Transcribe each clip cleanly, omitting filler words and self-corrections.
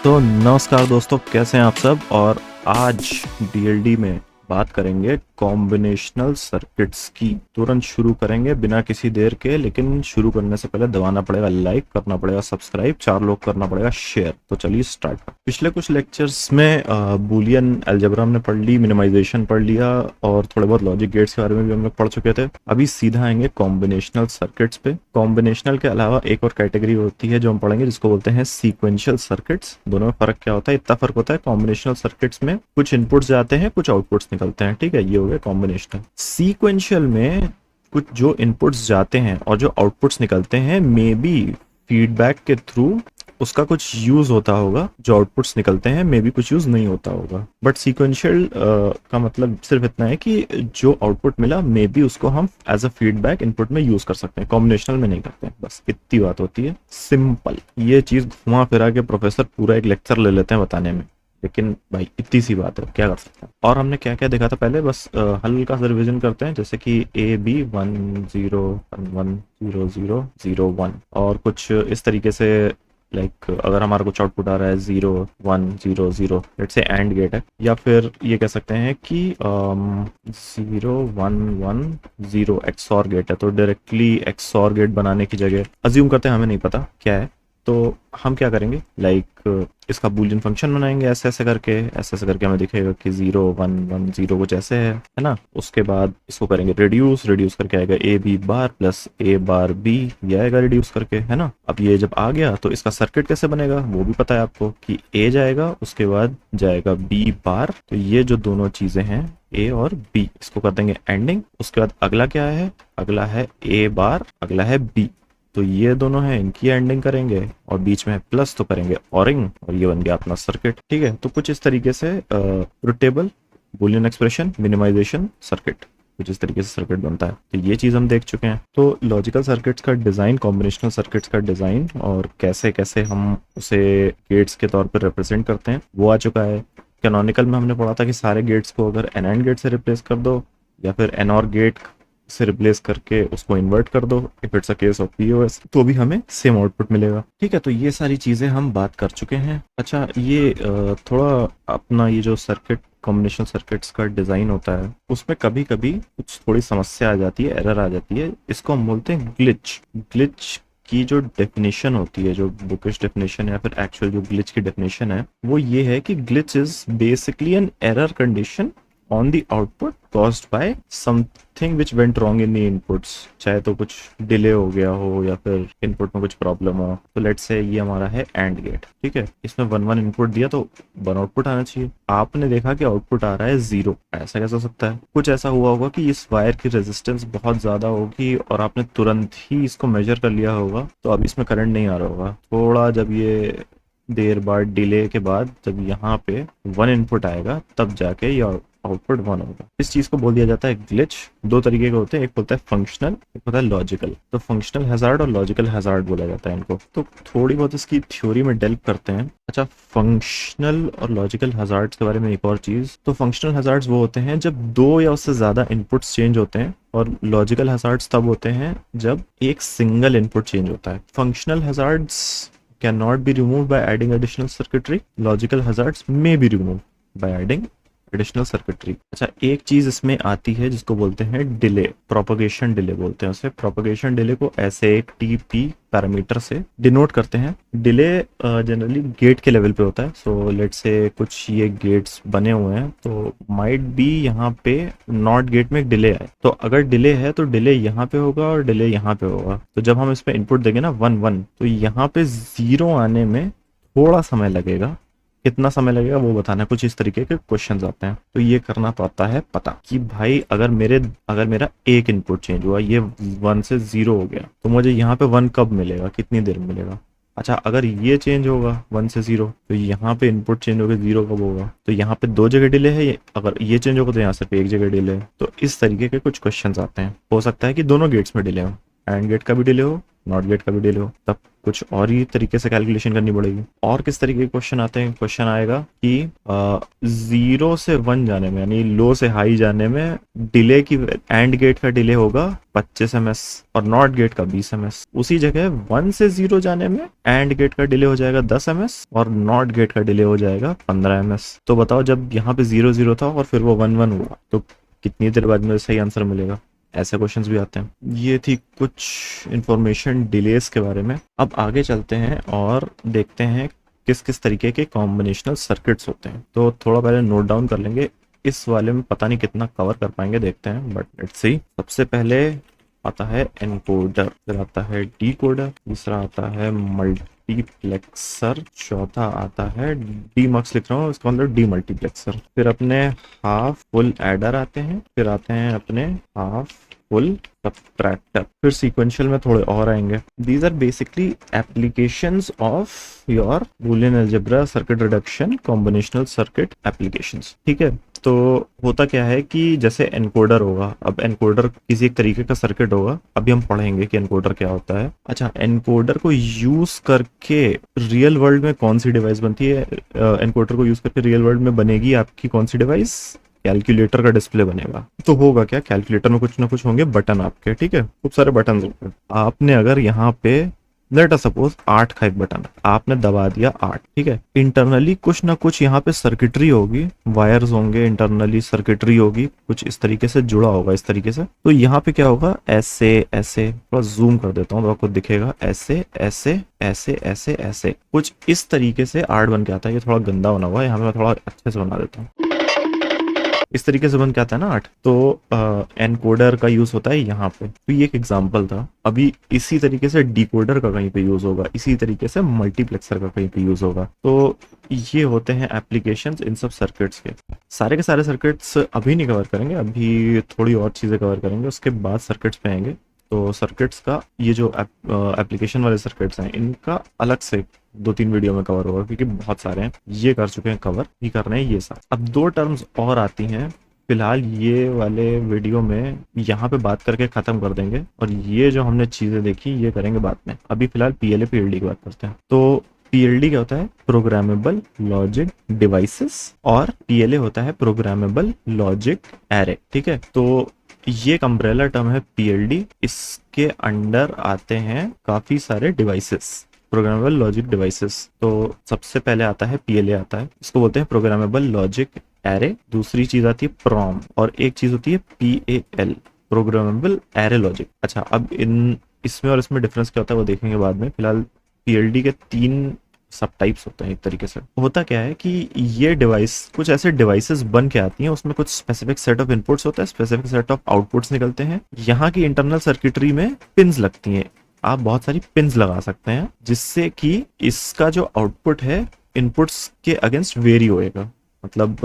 तो नमस्कार दोस्तों, कैसे हैं आप सब। और आज डीएलडी में बात करेंगे कॉम्बिनेशनल सर्किट्स की। तुरंत शुरू करेंगे बिना किसी देर के, लेकिन शुरू करने से पहले दबाना पड़ेगा लाइक, करना पड़ेगा सब्सक्राइब, 4 लोग करना पड़ेगा शेयर। तो चलिए स्टार्ट। पिछले कुछ लेक्चर्स में बूलियन अलजेब्रा हमने पढ़ ली, मिनिमाइजेशन पढ़ लिया और थोड़े बहुत लॉजिक गेट्स के बारे में भी हम लोग पढ़ चुके थे। अभी सीधा आएंगे कॉम्बिनेशनल सर्किट्स पे। कॉम्बिनेशनल के अलावा एक और कैटेगरी होती है जो हम पढ़ेंगे, जिसको बोलते हैं सीक्वेंशियल सर्किट्स। दोनों में फर्क क्या होता है? इतना फर्क होता है, कॉम्बिनेशनल सर्किट्स में कुछ इनपुट्स जाते हैं, कुछ आउटपुट्स निकलते हैं। ठीक है, ये हो गया कॉम्बिनेशनल। सीक्वेंशियल में कुछ जो इनपुट्स जाते हैं और जो आउटपुट्स निकलते हैं, मे बी फीडबैक के थ्रू उसका कुछ यूज होता होगा। जो आउटपुट्स निकलते हैं मे बी कुछ यूज नहीं होता होगा। बट सीक्वेंशियल का मतलब सिर्फ इतना है कि जो आउटपुट मिला मे बी उसको हम एज अ फीडबैक इनपुट में यूज कर सकते हैं। कॉम्बिनेशनल में नहीं करते हैं। बस इतनी बात होती है, सिंपल। ये चीज घुमा फिरा के प्रोफेसर पूरा एक लेक्चर ले लेते हैं बताने में, लेकिन भाई इतनी सी बात है, क्या कर सकते हैं। और हमने क्या क्या देखा था पहले, बस हल्का सा रिविजन करते हैं। जैसे कि ए बी 1 0 1 1 0 0 0 1 और कुछ इस तरीके से। लाइक अगर हमारा कुछ आउटपुट आ रहा है 0 1 0 0, लेट्स से एंड गेट है, या फिर ये कह सकते हैं कि 0 1 1 0 एक्सॉर गेट है। तो डायरेक्टली एक्सॉर गेट बनाने की जगह अज्यूम करते हैं हमें नहीं पता क्या है, तो हम क्या करेंगे, लाइक इसका बूलियन फंक्शन बनाएंगे ऐसे ऐसे करके हमें दिखेगा कि 0 1 1 0 कुछ ऐसे है ना। उसके बाद इसको करेंगे रिड्यूस करके आएगा A B bar plus A bar B, ये आएगा रिड्यूस करके, है ना। अब ये जब आ गया तो इसका सर्किट कैसे बनेगा वो भी पता है आपको कि ए जाएगा, उसके बाद जाएगा बी बार। तो ये जो दोनों चीजें हैं ए और बी, इसको कर देंगे एंडिंग। उसके बाद अगला क्या है, अगला है ए बार, अगला है बी। तो ये दोनों हैं, इनकी एंडिंग करेंगे और बीच में प्लस तो करेंगे ऑरिंग, और ये बन गया अपना सर्किट। ठीक है, तो कुछ इस तरीके से truth Boolean expression, minimization, circuit, कुछ इस तरीके से सर्किट बनता है। तो ये चीज हम देख चुके हैं। तो लॉजिकल सर्किट्स का डिजाइन, कॉम्बिनेशनल सर्किट्स का डिजाइन और कैसे कैसे हम उसे गेट्स के तौर पर रिप्रेजेंट करते हैं वो आ चुका है। कैनोनिकल में हमने पढ़ा था कि सारे गेट्स को अगर एन एंड गेट से रिप्लेस कर दो या फिर एन और गेट से रिप्लेस करके उसको इन्वर्ट कर दो, if it's a case of POS, तो भी हमें सेम आउटपुट मिलेगा। ठीक है, तो ये सारी चीजें हम बात कर चुके हैं। अच्छा, ये थोड़ा अपना ये जो सर्किट, कॉम्बिनेशनल सर्किट्स का डिजाइन होता है, उसमें कभी कभी कुछ थोड़ी समस्या आ जाती है, एरर आ जाती है। इसको हम बोलते हैं ग्लिच। ग्लिच की जो डेफिनेशन होती है, जो बुकिश डेफिनेशन या फिर एक्चुअल जो ग्लिच की डेफिनेशन है, वो ये है कि glitch is basically an error condition on the output caused by something which went wrong in the inputs। चाहे तो कुछ डिले हो गया हो या फिर इनपुट में कुछ प्रॉब्लम हो। तो लेट्स से ये हमारा है एंड गेट, ठीक है, इसमें 1 1 इनपुट दिया तो 1 आउटपुट आना चाहिए। आपने देखा कि आउटपुट आ रहा है 0, ऐसा कैसे हो सकता है? कुछ ऐसा हुआ होगा कि इस वायर की रेजिस्टेंस बहुत ज्यादा होगी और आपने तुरंत ही इसको मेजर कर लिया होगा, तो अब इसमें करंट नहीं आ रहा होगा। थोड़ा जब ये देर बाद, डिले के बाद जब यहाँ पे 1 इनपुट आएगा, तब जाके ये आउटपुट 1 होगा। इस चीज को बोल दिया जाता है ग्लिच। 2 तरीके के होते हैं, एक होता है फंक्शनल, एक होता है लॉजिकल। तो फंक्शनल हैजार्ड और लॉजिकल हैजार्ड बोला जाता है इनको। तो थोड़ी बहुत इसकी थ्योरी में डेल्व करते हैं। अच्छा, फंक्शनल और लॉजिकल हैजार्ड्स के बारे में एक और चीज, तो फंक्शनल हैजार्ड्स वो होते हैं जब 2 या उससे ज्यादा इनपुट्स चेंज होते हैं, और लॉजिकल हैजार्ड्स तब होते हैं जब एक सिंगल इनपुट चेंज होता है। Functional hazards cannot be removed by adding additional circuitry. Logical hazards may be removed by adding additional circuitry. अच्छा, एक चीज इसमें आती है जिसको बोलते हैं डिले, प्रोपगेशन डिले बोलते हैं उसे। प्रोपगेशन डिले को ऐसे एक टीपी पैरामीटर से डिनोट करते हैं। डिले जनरली गेट के लेवल पे होता है। सो लेट्स से कुछ ये गेट्स बने हुए हैं, तो माइट बी यहाँ पे नॉट गेट में एक डिले है। तो अगर डिले है तो डिले यहाँ पे होगा और डिले यहाँ पे होगा। तो जब हम इसमें इनपुट देंगे ना 1 1, तो यहाँ पे 0 आने में थोड़ा समय लगेगा। कितना समय लगेगा वो बताना है। कुछ इस तरीके के क्वेश्चंस आते हैं, तो ये करना पड़ता है पता कि भाई अगर मेरा एक इनपुट चेंज हुआ, ये 1 से 0 हो गया, तो मुझे यहाँ पे 1 कब मिलेगा, कितनी देर में मिलेगा। अच्छा, अगर ये चेंज होगा 1 से 0, तो यहाँ पे इनपुट चेंज होगा 0 कब होगा, तो यहाँ पे 2 जगह डिले है। अगर ये चेंज होगा तो यहाँ सिर्फ एक जगह डिले है। तो इस तरीके के कुछ क्वेश्चन आते हैं। हो सकता है कि दोनों गेट्स में डिले हो, एंड गेट का भी डिले हो नॉट गेट का भी डिले हो, तब कुछ और ही तरीके से कैलकुलेशन करनी पड़ेगी। और किस तरीके के क्वेश्चन आते हैं, क्वेश्चन आएगा कि 0 से 1 जाने में, यानी लो से हाई जाने में डिले की, एंड गेट का डिले होगा 25 ms और नॉट गेट का 20 ms। उसी जगह 1 से 0 जाने में एंड गेट का डिले हो जाएगा 10 ms और नॉट गेट का डिले हो जाएगा 15 ms। तो बताओ, जब यहाँ पे 0 0 था और फिर वो 1 1 हुआ तो कितनी देर बाद में सही आंसर मिलेगा? ऐसे क्वेश्चंस भी आते हैं। ये थी कुछ इंफॉर्मेशन डिलेस के बारे में। अब आगे चलते हैं और देखते हैं किस किस तरीके के कॉम्बिनेशनल सर्किट्स होते हैं। तो थोड़ा पहले नोट डाउन कर लेंगे, इस वाले में पता नहीं कितना कवर कर पाएंगे, देखते हैं, बट लेट्स सी। सबसे पहले आता है एनकोडर, फिर आता है डीकोडर, तीसरा आता है मल्टीप्लेक्सर, चौथा आता है डीमक्स, लिख रहा हूँ इसका मतलब डी मल्टीप्लेक्सर। फिर अपने हाफ फुल एडर आते हैं, फिर आते हैं अपने हाफ फुल सब्ट्रैक्टर, फिर सीक्वेंशियल में थोड़े और आएंगे। These are basically applications of your Boolean algebra, circuit reduction, combinational circuit applications. ठीक है, तो होता क्या है कि जैसे एनकोडर होगा, अब एनकोडर किसी एक तरीके का सर्किट होगा, अभी हम पढ़ेंगे कि एनकोडर क्या होता है। अच्छा, एनकोडर को यूज करके रियल वर्ल्ड में कौन सी डिवाइस बनती है? एनकोडर को यूज करके रियल वर्ल्ड में बनेगी आपकी कौन सी डिवाइस? कैलकुलेटर का डिस्प्ले बनेगा। तो होगा क्या, कैलकुलेटर में कुछ ना कुछ होंगे बटन आपके, ठीक है, खूब सारे बटन होंगे। आपने अगर यहाँ पे लेट अस सपोज 8 का एक बटन आपने दबा दिया 8, ठीक है, इंटरनली कुछ ना कुछ यहाँ पे सर्किटरी होगी, वायर्स होंगे, इंटरनली सर्किटरी होगी, कुछ इस तरीके से जुड़ा होगा, इस तरीके से। तो यहाँ पे क्या होगा, ऐसे ऐसे, थोड़ा जूम कर देता हूँ तो आपको दिखेगा, ऐसे ऐसे ऐसे ऐसे ऐसे कुछ इस तरीके से आर्ट बन के आता है। ये थोड़ा गंदा बना हुआ है, यहाँ पे मैं थोड़ा अच्छे से बना देता हूँ। इस तरीके से बन के आता है ना 8। तो एनकोडर का यूज होता है यहाँ पे। तो ये एक एग्जांपल था। अभी इसी तरीके से डिकोडर का कहीं पे यूज होगा, इसी तरीके से मल्टीप्लेक्सर का कहीं पे यूज होगा। तो ये होते हैं एप्लीकेशंस इन सब सर्किट्स के। सारे के सारे सर्किट्स अभी नहीं कवर करेंगे, अभी थोड़ी और चीजें कवर करेंगे, उसके बाद सर्किट्स पे आएंगे। तो सर्किट्स का ये जो एप्लीकेशन वाले सर्किट्स हैं, इनका अलग से 2-3 वीडियो में कवर होगा, क्योंकि बहुत सारे हैं, ये कर चुके हैं कवर, ही कर रहे हैं ये सारे। अब 2 टर्म्स और आती हैं, फिलहाल ये वाले वीडियो में यहाँ पे बात करके खत्म कर देंगे, और ये जो हमने चीजें देखी ये करेंगे बाद में। अभी फिलहाल पीएलए पीएलडी की बात करते हैं। तो पीएलडी क्या होता है? प्रोग्रामेबल लॉजिक डिवाइसेस, और पीएलए होता है प्रोग्रामेबल लॉजिक एरे। ठीक है, तो ये एक अम्ब्रेला टर्म है पीएलडी, इसके अंडर आते हैं काफी सारे डिवाइसेस, प्रोग्रामेबल लॉजिक डिवाइसेस। तो सबसे पहले आता है पीएलए, आता है, इसको बोलते हैं प्रोग्रामेबल लॉजिक एरे। दूसरी चीज आती है प्रॉम, और एक चीज होती है पीएएल, प्रोग्रामेबल एरे लॉजिक। अच्छा, अब इसमें और इसमें डिफरेंस क्या होता है वो देखेंगे बाद में। फिलहाल पीएलडी के 3 सब टाइप्स होते हैं। एक तरीके से होता क्या है कि ये डिवाइस, कुछ ऐसे डिवाइसेस बन के आती हैं, उसमें कुछ स्पेसिफिक सेट ऑफ इनपुट्स होता है, स्पेसिफिक सेट ऑफ आउटपुट्स निकलते हैं। यहाँ की इंटरनल सर्किटरी में पिन्स लगती हैं, आप बहुत सारी पिन्स लगा सकते हैं, जिससे कि इसका जो आउटपुट है इनपुट्स के अगेंस्ट वेरी होएगा। मतलब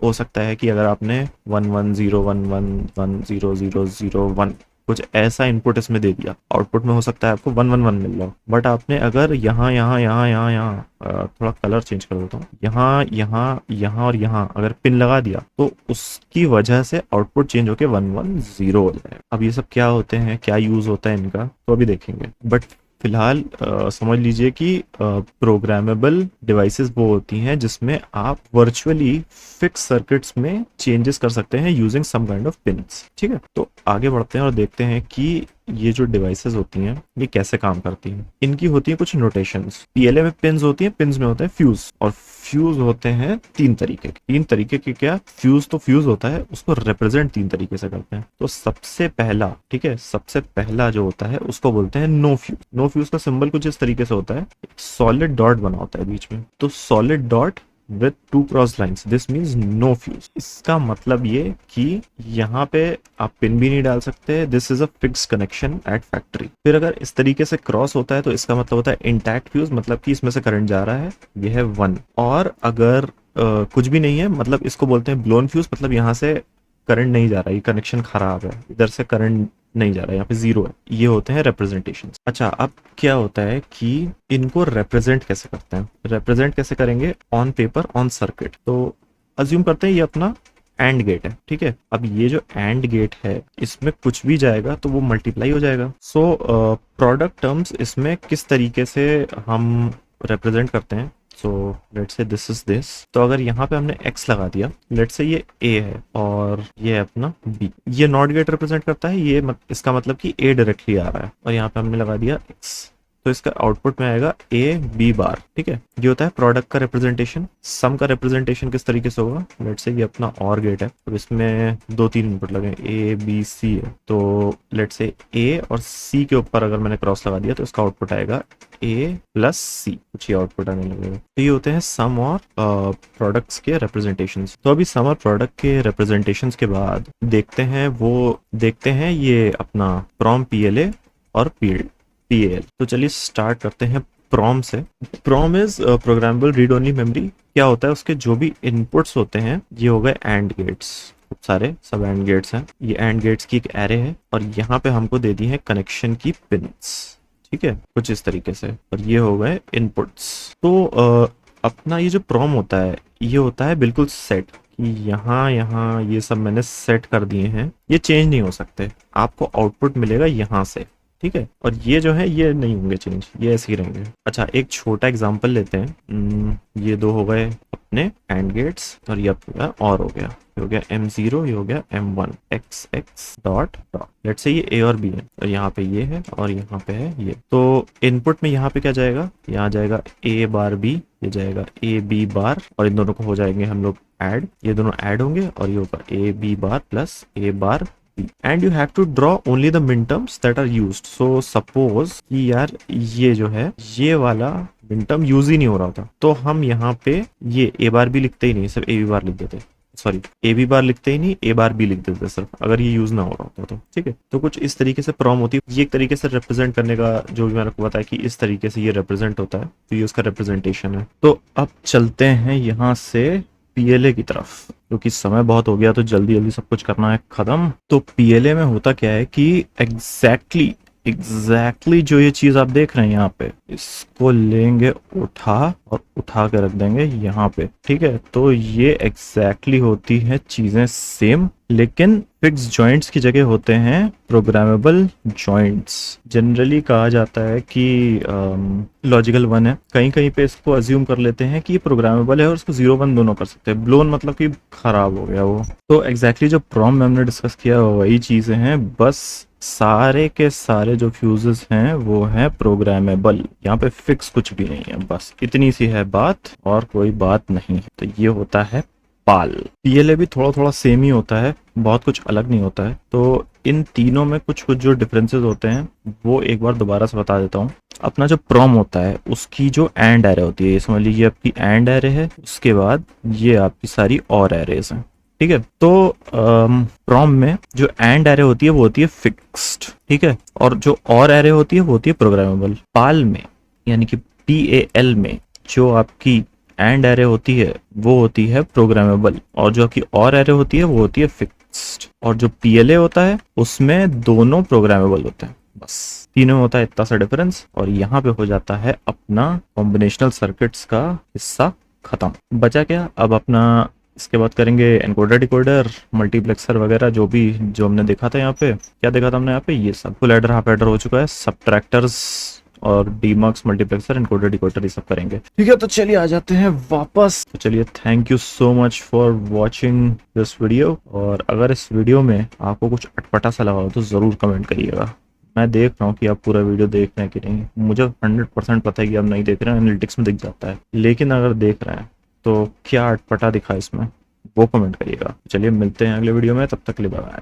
हो सकता है कि अगर आपने 110111100001 कुछ ऐसा इनपुट इसमें दे दिया, आउटपुट में हो सकता है आपको 111 मिल रहा हो, बट आपने अगर यहाँ यहाँ यहाँ यहाँ यहाँ थोड़ा कलर चेंज कर देता हूँ, यहाँ यहाँ यहाँ और यहाँ अगर पिन लगा दिया, तो उसकी वजह से आउटपुट चेंज होके 110 हो जाए। अब ये सब क्या होते हैं, क्या यूज होता है इनका, तो अभी देखेंगे। बट फिलहाल समझ लीजिए कि प्रोग्रामेबल डिवाइसेस वो होती हैं जिसमें आप वर्चुअली फिक्स सर्किट्स में चेंजेस कर सकते हैं using some kind of pins. ठीक है, तो आगे बढ़ते हैं और देखते हैं कि ये जो डिवाइसेस होती हैं ये कैसे काम करती हैं। इनकी होती है कुछ नोटेशंस। पीएलए में पिन्स होती हैं, पिन्स में होते हैं फ्यूज, और फ्यूज होते हैं 3 तरीके के। 3 तरीके के क्या? फ्यूज तो फ्यूज होता है, उसको रिप्रेजेंट 3 तरीके से करते हैं। तो सबसे पहला, ठीक है, सबसे पहला जो होता है उसको बोलते हैं नो फ्यूज। नो फ्यूज का सिंबल कुछ इस तरीके से होता है, सॉलिड डॉट बना होता है बीच में। तो solid dot with 2 cross lines, this means no fuse। इसका मतलब ये कि यहाँ पे आप पिन भी नहीं डाल सकते, this is a fixed connection at factory। फिर अगर इस तरीके से क्रॉस होता है तो इसका मतलब होता है इंटैक्ट फ्यूज, मतलब कि इसमें से करंट जा रहा है, ये है 1। और अगर कुछ भी नहीं है, मतलब इसको बोलते हैं ब्लोन फ्यूज, मतलब यहाँ से करंट नहीं जा रहा है, ये कनेक्शन खराब है, इधर से करंट नहीं जा रहा है, यहाँ पे 0 है। ये होते हैं रिप्रेजेंटेशन। अच्छा, अब क्या होता है कि इनको रिप्रेजेंट कैसे करते हैं? रिप्रेजेंट कैसे करेंगे? On paper, on circuit. तो अज्यूम करते हैं ये अपना एंड गेट है, ठीक है। अब ये जो एंड गेट है इसमें कुछ भी जाएगा तो वो मल्टीप्लाई हो जाएगा। सो प्रोडक्ट टर्म्स इसमें किस तरीके से हम रिप्रेजेंट करते हैं, so let's say this is this. तो अगर यहाँ पे हमने x लगा दिया, लेट्स से ये a है और ये है अपना b, ये नॉट गेट रिप्रेजेंट करता है, ये इसका मतलब कि a डायरेक्टली आ रहा है और यहाँ पे हमने लगा दिया x, तो इसका आउटपुट में आएगा a b बार, ठीक है। ये होता है प्रोडक्ट का रिप्रेजेंटेशन। सम का रिप्रेजेंटेशन किस तरीके से होगा, लेट्स से ये अपना और गेट है, अब इसमें 2-3 इनपुट लगे, a b c है, तो लेट्स से a और c के ऊपर अगर मैंने क्रॉस लगा दिया तो इसका आउटपुट आएगा a प्लस सी, कुछ ही आउटपुट आने लगेगा। तो ये होते हैं सम और प्रोडक्ट्स के रिप्रेजेंटेशंस। तो अभी सम और प्रोडक्ट के रिप्रेजेंटेशंस के बाद देखते हैं ये अपना प्रॉम पीएलए और पीएल। तो चलिए स्टार्ट करते हैं प्रॉम से। PROM is programmable read only memory. क्या होता है, उसके जो भी इनपुट्स होते हैं ये हो गए एंड गेट्स, खूब सारे सब एंड गेट्स हैं। ये एंड गेट्स की एक एरे है और यहाँ पे हमको दे दी है कनेक्शन की पिन्स, ठीक है, कुछ इस तरीके से, और ये हो गए इनपुट्स। तो अपना ये जो प्रॉम होता है ये होता है बिल्कुल सेट, कि यहाँ ये सब मैंने सेट कर दिए हैं, ये चेंज नहीं हो सकते, आपको आउटपुट मिलेगा यहाँ से, ठीक है। और ये जो है ये नहीं होंगे चेंज, ये ऐसे ही रहेंगे। अच्छा, एक छोटा एग्जांपल लेते हैं। ये दो हो गए अपने एंड गेट्स और ये और हो गया, ये हो गया m0, ये हो गया m1, x dot dot. Let's say ये a और b है और यहाँ पे ये है और यहाँ पे है ये। तो इनपुट में यहाँ पे क्या जाएगा, यहाँ जाएगा a बार b, ये जाएगा a b बार, और इन दोनों को हो जाएंगे हम लोग ऐड, ये दोनों ऐड होंगे और ये होगा a b bar plus a bar, and you have to draw only the min terms that are used. So suppose कि यार ये जो है ये वाला min term यूज ही नहीं हो रहा था, तो हम यहाँ पे ये a बार भी लिखते ही नहीं, सिर्फ a b बार लिख देते, सॉरी a b बार लिखते ही नहीं, a बार भी लिख देते सिर्फ, अगर ये यूज ना हो रहा होता तो, ठीक है। तो कुछ इस तरीके से प्रॉम होती है। ये एक तरीके से रिप्रेजेंट करने का, जो भी मैंने आपको बताया कि इस तरीके से ये रिप्रेजेंट होता है, तो ये उसका रिप्रेजेंटेशन है। तो अब चलते हैं यहाँ से पीएलए की तरफ, क्योंकि समय बहुत हो गया तो जल्दी जल्दी सब कुछ करना है खत्म। तो पीएलए में होता क्या है कि एग्जैक्टली जो ये चीज आप देख रहे हैं यहाँ पे, इसको लेंगे उठा के रख देंगे यहाँ पे, ठीक है। तो ये एग्जैक्टली होती है चीजें सेम, लेकिन फिक्स जॉइंट्स की जगह होते हैं प्रोग्रामेबल जॉइंट्स। जनरली कहा जाता है कि लॉजिकल 1 है, कहीं कहीं पे इसको अज्यूम कर लेते हैं कि ये प्रोग्रामेबल है और उसको 0-1 दोनों कर सकते हैं। ब्लोन मतलब कि खराब हो गया वो। तो एग्जैक्टली जो प्रॉम हमने डिस्कस किया वही चीजें हैं, बस सारे के सारे जो फ्यूजेस हैं वो है प्रोग्रामेबल, यहाँ पे फिक्स कुछ भी नहीं है, बस इतनी सी है बात और कोई बात नहीं है। तो ये होता है पाल। पीएलए भी थोड़ा थोड़ा सेम ही होता है, बहुत कुछ अलग नहीं होता है। तो इन तीनों में कुछ कुछ जो डिफरेंसेस होते हैं वो एक बार दोबारा से बता देता हूँ। अपना जो प्रॉम होता है उसकी जो एंड एरे होती है, ये समझ लीजिए आपकी एंड एरे है, उसके बाद ये आपकी सारी और एरेज हैं, ठीक है। तो प्रॉम में जो एंड एरे होती है वो होती है फिक्स्ड, ठीक है, और जो और एरे होती है वो होती है प्रोग्रामेबल। पाल में यानी कि PAL में जो आपकी एंड एरे होती है वो होती है प्रोग्रामेबल, और जो आपकी और एरे होती है वो होती है फिक्स्ड। और जो PLA होता है उसमें दोनों प्रोग्रामेबल होते हैं, बस तीनों में होता है इतना सा डिफरेंस। और यहाँ पे हो जाता है अपना कॉम्बिनेशनल सर्किट्स का हिस्सा खत्म। बचा क्या, अब अपना इसके बाद करेंगे एनकोडर डिकोडर मल्टीप्लेक्सर वगैरह, जो हमने देखा था यहाँ पे। क्या देखा था हमने यहाँ पे, ये सब फुल एडर हाफ एडर हो चुका है, सबट्रैक्टर्स और डीमक्स मल्टीप्लेक्सर एनकोडर डिकोडर ये सब करेंगे, ठीक है। तो चलिए आ जाते हैं वापस। तो चलिए, thank you so much for watching this video. और अगर इस वीडियो में आपको कुछ अटपटा सा लगा हो तो जरूर कमेंट करिएगा। मैं देख रहा हूँ कि आप पूरा वीडियो देख रहे हैं कि नहीं, मुझे 100% पता है कि आप नहीं देख रहे हैं, एनालिटिक्स में दिख जाता है, लेकिन अगर देख रहे हैं तो क्या अटपटा दिखा इसमें वो कमेंट करिएगा। चलिए मिलते हैं अगले वीडियो में, तब तक के लिए बाय बाय।